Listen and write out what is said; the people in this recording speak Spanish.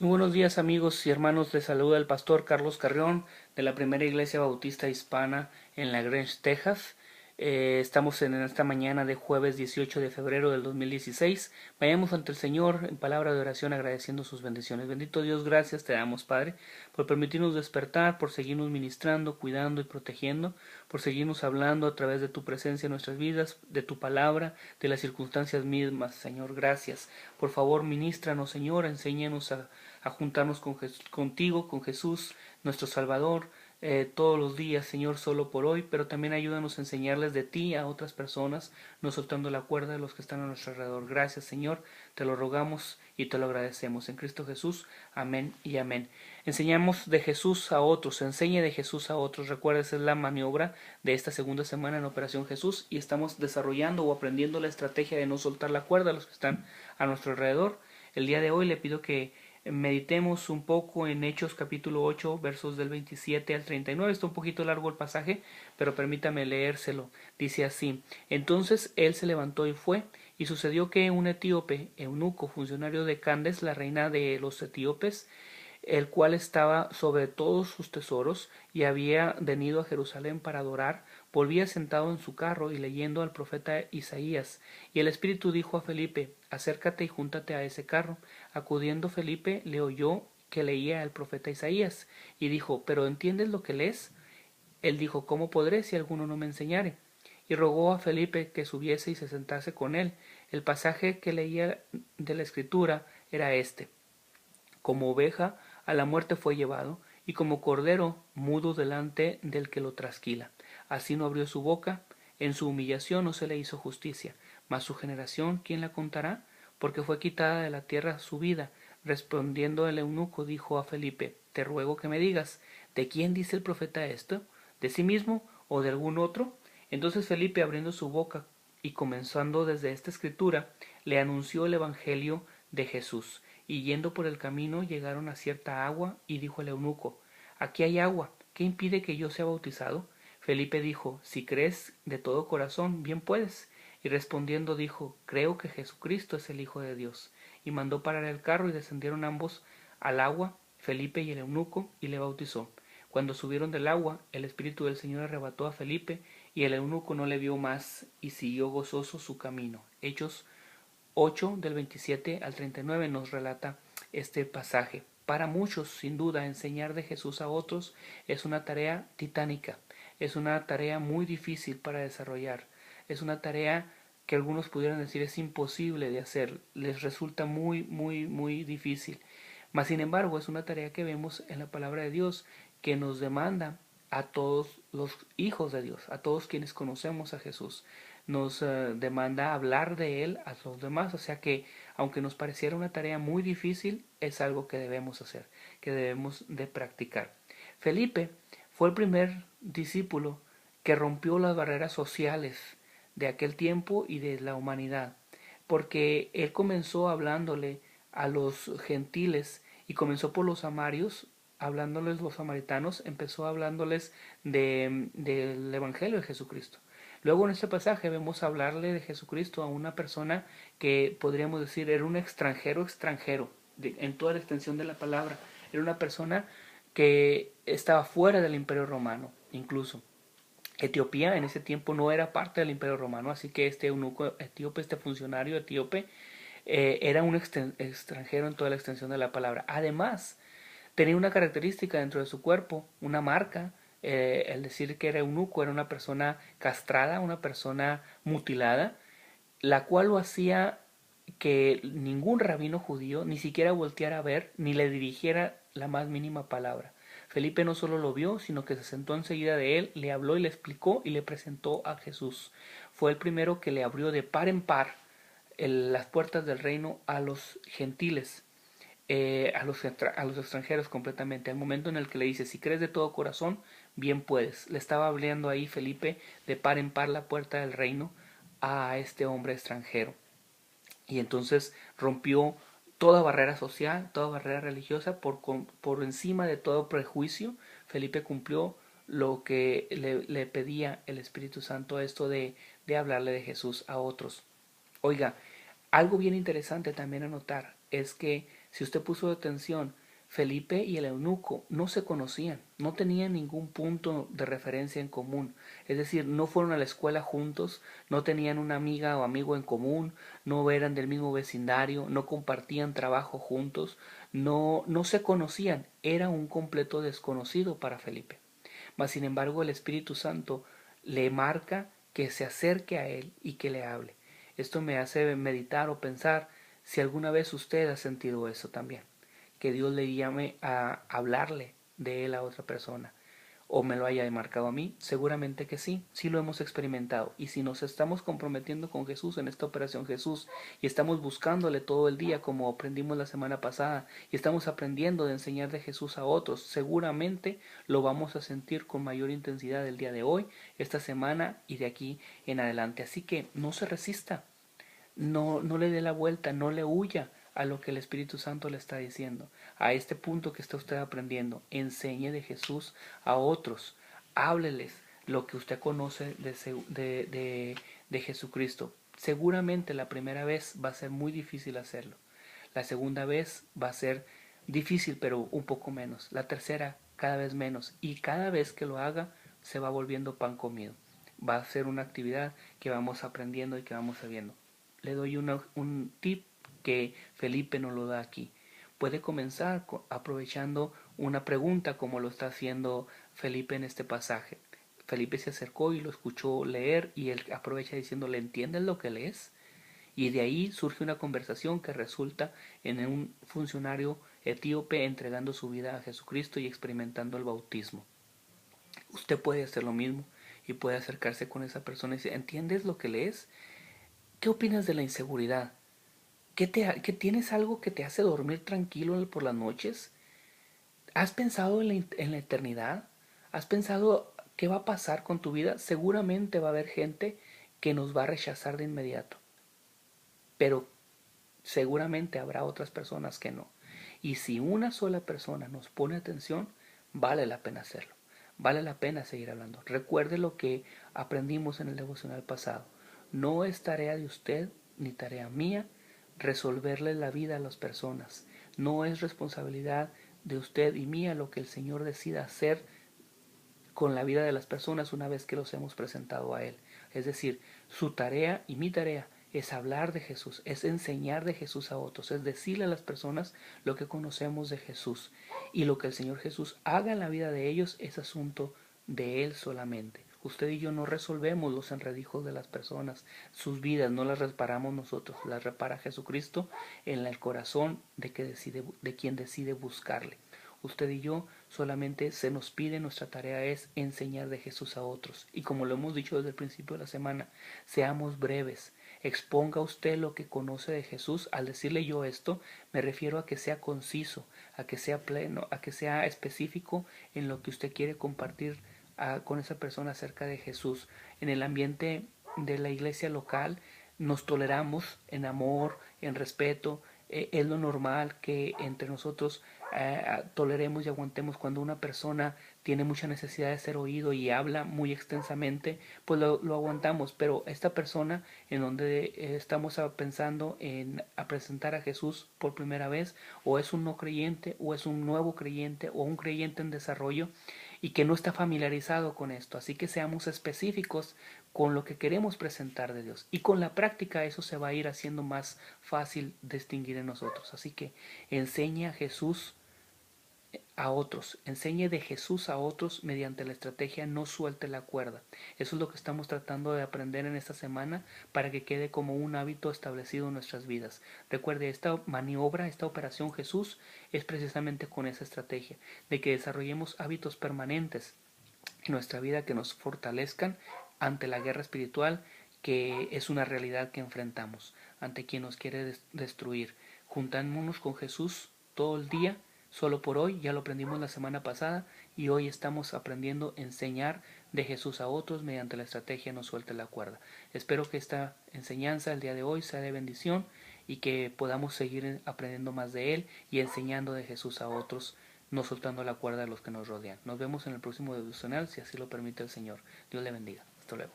Muy buenos días amigos y hermanos, les saluda el pastor Carlos Carrión de la Primera Iglesia Bautista Hispana en La Grange, Texas. Estamos en esta mañana de jueves 18 de febrero del 2016. Vayamos ante el Señor en palabra de oración agradeciendo sus bendiciones. Bendito Dios, gracias te damos, Padre, por permitirnos despertar, por seguirnos ministrando, cuidando y protegiendo, por seguirnos hablando a través de tu presencia en nuestras vidas, de tu palabra, de las circunstancias mismas. Señor, gracias. Por favor, ministranos, Señor, enséñanos a juntarnos contigo, con Jesús, nuestro Salvador, todos los días, Señor, solo por hoy, pero también ayúdanos a enseñarles de ti a otras personas, no soltando la cuerda de los que están a nuestro alrededor. Gracias, Señor, te lo rogamos y te lo agradecemos. En Cristo Jesús, amén y amén. Enseñamos de Jesús a otros, enseñe de Jesús a otros. Recuerda, esa es la maniobra de esta segunda semana en Operación Jesús y estamos desarrollando o aprendiendo la estrategia de no soltar la cuerda a los que están a nuestro alrededor. El día de hoy le pido que meditemos un poco en Hechos capítulo 8 versos del 27 al 39. Está un poquito largo el pasaje, pero permítame leérselo. Dice así: Entonces él se levantó y fue, y sucedió que un etíope, eunuco, funcionario de Candes, la reina de los etíopes, el cual estaba sobre todos sus tesoros y había venido a Jerusalén para adorar, volvía sentado en su carro y leyendo al profeta Isaías. Y el Espíritu dijo a Felipe: acércate y júntate a ese carro. Acudiendo Felipe le oyó que leía al profeta Isaías, y dijo: ¿pero entiendes lo que lees? Él dijo: ¿cómo podré si alguno no me enseñare? Y rogó a Felipe que subiese y se sentase con él. El pasaje que leía de la Escritura era este: como oveja a la muerte fue llevado, y como cordero mudo delante del que lo trasquila. Así no abrió su boca, en su humillación no se le hizo justicia. Mas su generación, ¿quién la contará? Porque fue quitada de la tierra su vida. Respondiendo el eunuco, dijo a Felipe: te ruego que me digas, ¿de quién dice el profeta esto? ¿De sí mismo o de algún otro? Entonces Felipe, abriendo su boca y comenzando desde esta escritura, le anunció el evangelio de Jesús. Y yendo por el camino llegaron a cierta agua, y dijo el eunuco: aquí hay agua, ¿qué impide que yo sea bautizado? Felipe dijo: si crees de todo corazón, bien puedes. Y respondiendo dijo: creo que Jesucristo es el Hijo de Dios. Y mandó parar el carro, y descendieron ambos al agua, Felipe y el eunuco, y le bautizó. Cuando subieron del agua, el Espíritu del Señor arrebató a Felipe, y el eunuco no le vio más, y siguió gozoso su camino. Hechos 8 del 27 al 39 nos relata este pasaje. Para muchos, sin duda, enseñar de Jesús a otros es una tarea titánica, es una tarea muy difícil para desarrollar, es una tarea que algunos pudieran decir es imposible de hacer, les resulta muy difícil. Mas, sin embargo, es una tarea que vemos en la palabra de Dios que nos demanda a todos los hijos de Dios, a todos quienes conocemos a Jesús. Nos demanda hablar de Él a los demás, o sea que aunque nos pareciera una tarea muy difícil, es algo que debemos hacer, que debemos de practicar. Felipe fue el primer discípulo que rompió las barreras sociales de aquel tiempo y de la humanidad, porque él comenzó hablándole a los gentiles y comenzó por los samarios, hablándoles los samaritanos, empezó hablándoles del Evangelio de Jesucristo. Luego en este pasaje vemos hablarle de Jesucristo a una persona que podríamos decir era un extranjero, en toda la extensión de la palabra. Era una persona que estaba fuera del Imperio Romano, incluso. Etiopía en ese tiempo no era parte del Imperio Romano, así que este eunuco etíope, este funcionario etíope, era un extranjero en toda la extensión de la palabra. Además, tenía una característica dentro de su cuerpo, una marca, el decir que era eunuco, era una persona castrada, una persona mutilada, la cual lo hacía que ningún rabino judío ni siquiera volteara a ver ni le dirigiera la más mínima palabra. Felipe no solo lo vio, sino que se sentó enseguida de él, le habló y le explicó y le presentó a Jesús. Fue el primero que le abrió de par en par las puertas del reino a los gentiles, a los extranjeros completamente. Al momento en el que le dice: si crees de todo corazón, bien puedes. Le estaba abriendo ahí Felipe de par en par la puerta del reino a este hombre extranjero. Y entonces rompió toda barrera social, toda barrera religiosa, por encima de todo prejuicio. Felipe cumplió lo que le pedía el Espíritu Santo, esto de hablarle de Jesús a otros. Oiga, algo bien interesante también a notar es que Si usted puso atención, Felipe y el eunuco no se conocían, no tenían ningún punto de referencia en común, es decir, no fueron a la escuela juntos, no tenían una amiga o amigo en común, no eran del mismo vecindario, no compartían trabajo juntos, no se conocían, era un completo desconocido para Felipe. Mas sin embargo el Espíritu Santo le marca que se acerque a él y que le hable. Esto me hace meditar o pensar si alguna vez usted ha sentido eso también, que Dios le llame a hablarle de él a otra persona, o me lo haya marcado a mí. Seguramente que sí, sí lo hemos experimentado. Y si nos estamos comprometiendo con Jesús en esta operación Jesús y estamos buscándole todo el día como aprendimos la semana pasada y estamos aprendiendo de enseñar de Jesús a otros, seguramente lo vamos a sentir con mayor intensidad el día de hoy, esta semana y de aquí en adelante. Así que no se resista, no le dé la vuelta, no le huya a lo que el Espíritu Santo le está diciendo. A este punto que está usted aprendiendo, enseñe de Jesús a otros, hábleles lo que usted conoce de Jesucristo. Seguramente la primera vez va a ser muy difícil hacerlo. La segunda vez va a ser difícil, pero un poco menos. La tercera, cada vez menos. Y cada vez que lo haga, se va volviendo pan comido. Va a ser una actividad que vamos aprendiendo y que vamos sabiendo. Le doy un tip que Felipe nos lo da aquí. Puede comenzar aprovechando una pregunta como lo está haciendo Felipe en este pasaje. Felipe se acercó y lo escuchó leer y él aprovecha diciendo, ¿le entiendes lo que lees? Y de ahí surge una conversación que resulta en un funcionario etíope entregando su vida a Jesucristo y experimentando el bautismo. Usted puede hacer lo mismo y puede acercarse con esa persona y decir, ¿entiendes lo que lees? ¿Qué opinas de la inseguridad? ¿Que tienes algo que te hace dormir tranquilo por las noches? ¿Has pensado en la eternidad? ¿Has pensado qué va a pasar con tu vida? Seguramente va a haber gente que nos va a rechazar de inmediato, pero seguramente habrá otras personas que no. Y si una sola persona nos pone atención, vale la pena hacerlo. Vale la pena seguir hablando. Recuerde lo que aprendimos en el devocional pasado. No es tarea de usted ni tarea mía resolverle la vida a las personas. No es responsabilidad de usted y mía lo que el Señor decida hacer con la vida de las personas una vez que los hemos presentado a Él. Es decir, su tarea y mi tarea es hablar de Jesús, es enseñar de Jesús a otros, es decirle a las personas lo que conocemos de Jesús. Y lo que el Señor Jesús haga en la vida de ellos es asunto de Él solamente. Usted y yo no resolvemos los enredijos de las personas, sus vidas no las reparamos nosotros, las repara Jesucristo en el corazón de quien decide buscarle. Usted y yo solamente se nos pide, nuestra tarea es enseñar de Jesús a otros. Y como lo hemos dicho desde el principio de la semana, seamos breves. Exponga usted lo que conoce de Jesús. Al decirle yo esto, me refiero a que sea conciso, a que sea pleno, a que sea específico en lo que usted quiere compartir con esa persona acerca de Jesús. En el ambiente de la iglesia local nos toleramos en amor, en respeto. Es lo normal que entre nosotros toleremos y aguantemos cuando una persona tiene mucha necesidad de ser oído y habla muy extensamente, pues lo aguantamos. Pero esta persona en donde estamos pensando en presentar a Jesús por primera vez, o es un no creyente, o es un nuevo creyente, o un creyente en desarrollo, y que no está familiarizado con esto. Así que seamos específicos con lo que queremos presentar de Dios. Y con la práctica eso se va a ir haciendo más fácil distinguir en nosotros. Así que enseñe a Jesús a otros, enseñe de Jesús a otros mediante la estrategia no suelte la cuerda. Eso es lo que estamos tratando de aprender en esta semana para que quede como un hábito establecido en nuestras vidas. Recuerde, esta maniobra, esta operación Jesús es precisamente con esa estrategia, de que desarrollemos hábitos permanentes en nuestra vida que nos fortalezcan ante la guerra espiritual que es una realidad que enfrentamos, ante quien nos quiere destruir. Juntémonos con Jesús todo el día, solo por hoy, ya lo aprendimos la semana pasada y hoy estamos aprendiendo a enseñar de Jesús a otros mediante la estrategia no suelte la cuerda. Espero que esta enseñanza el día de hoy sea de bendición y que podamos seguir aprendiendo más de Él y enseñando de Jesús a otros, no soltando la cuerda a los que nos rodean. Nos vemos en el próximo devocional, si así lo permite el Señor. Dios le bendiga. Hasta luego.